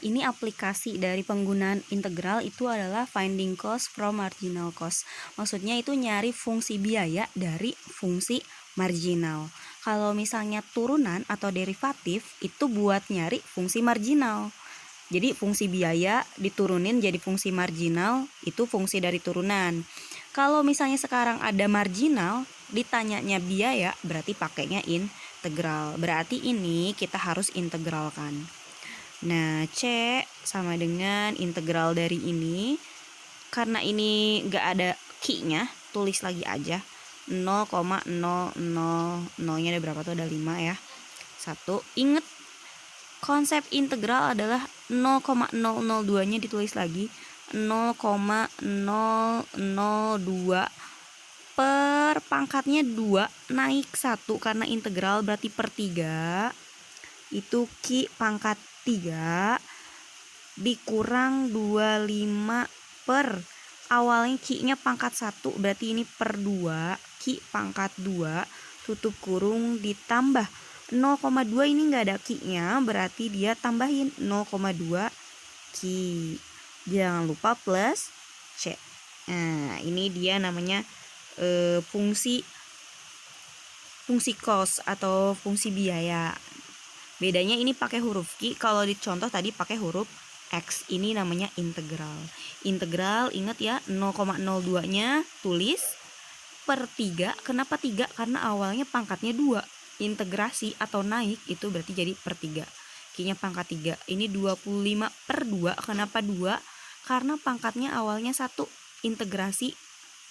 Ini aplikasi dari penggunaan integral itu adalah finding cost from marginal cost. Maksudnya itu nyari fungsi biaya dari fungsi marginal. Kalau misalnya turunan atau derivatif itu buat nyari fungsi marginal. Jadi fungsi biaya diturunin jadi fungsi marginal, itu fungsi dari turunan. Kalau misalnya sekarang ada marginal, ditanyanya biaya, berarti pakainya integral. Berarti ini kita harus integralkan. Nah, C sama dengan integral dari ini. Karena ini gak ada Q-nya, tulis lagi aja. 0,000 nya ada berapa tuh? Ada 5 ya. 1. Ingat, konsep integral adalah 0,002 nya ditulis lagi. 0,002 per pangkatnya 2 naik 1 karena integral berarti per 3. Itu Q pangkat 3 dikurang 25 per awalnya Q-nya pangkat 1 berarti ini per 2 Q pangkat 2 tutup kurung ditambah 0,2 ini nggak ada Q-nya berarti dia tambahin 0,2 Q. Jangan lupa plus C. Nah, ini dia namanya fungsi cost atau fungsi biaya. Bedanya ini pakai huruf Q, kalau di contoh tadi pakai huruf X. Ini namanya integral. Integral ingat ya, 0,02-nya tulis per 3. Kenapa 3? Karena awalnya pangkatnya 2. Integrasi atau naik itu berarti jadi per 3. Q-nya pangkat 3. Ini 25 per 2. Kenapa 2? Karena pangkatnya awalnya 1. Integrasi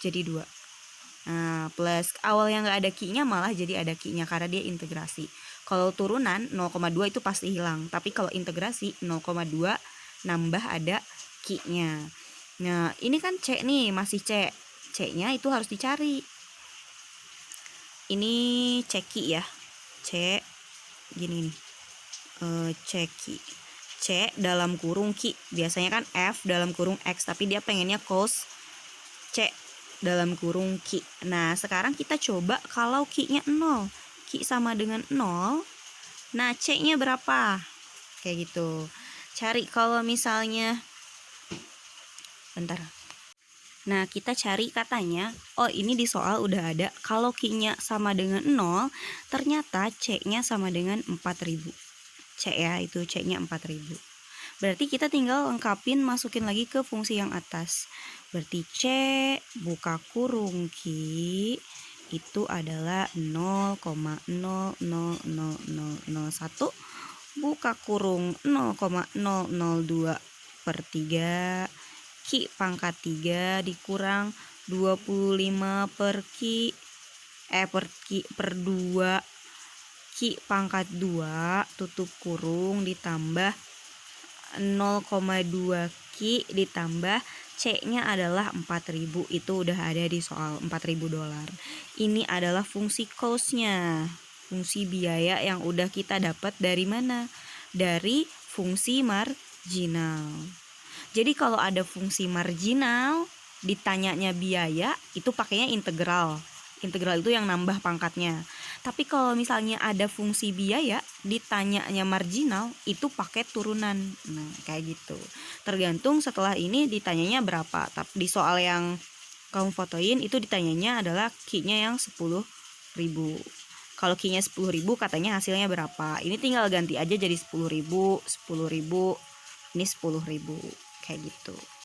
jadi 2. Nah, plus awalnya nggak ada Q-nya malah jadi ada Q-nya karena dia integrasi. Kalau turunan 0,2 itu pasti hilang. Tapi kalau integrasi 0,2 nambah ada Q-nya. Nah, ini kan C nih, masih C. C-nya itu harus dicari. Ini C Q ya. C gini nih. C Q. C dalam kurung Q. Biasanya kan F dalam kurung X, tapi dia pengennya cos C dalam kurung Q. Nah, sekarang kita coba kalau Q-nya 0. Q sama dengan 0. Nah, C-nya berapa? Kayak gitu. Cari kalau misalnya bentar. Nah, kita cari katanya, oh ini di soal udah ada, kalau Q-nya sama dengan 0, ternyata C-nya sama dengan 4000. C ya, itu C-nya 4000. Berarti kita tinggal lengkapin, masukin lagi ke fungsi yang atas. Berarti C buka kurung Q itu adalah 0,00001 buka kurung 0,002 per 3 Q pangkat 3 dikurang 25 per Q per 2 Q pangkat 2 tutup kurung ditambah 0,2 Q ditambah C-nya adalah 4000. Itu udah ada di soal, $4.000. Ini adalah fungsi cost-nya, fungsi biaya yang udah kita dapat dari mana? Dari fungsi marginal. Jadi kalau ada fungsi marginal ditanyanya biaya, itu pakainya integral. Integral itu yang nambah pangkatnya. Tapi kalau misalnya ada fungsi biaya ditanyanya marginal, itu pakai turunan. Nah, kayak gitu. Tergantung setelah ini ditanyanya berapa. Tapi di soal yang kamu fotoin itu ditanyanya adalah Q-nya yang 10.000. Kalau Q-nya 10.000 katanya hasilnya berapa. Ini tinggal ganti aja jadi 10.000, 10.000, ini 10.000. Kayak gitu.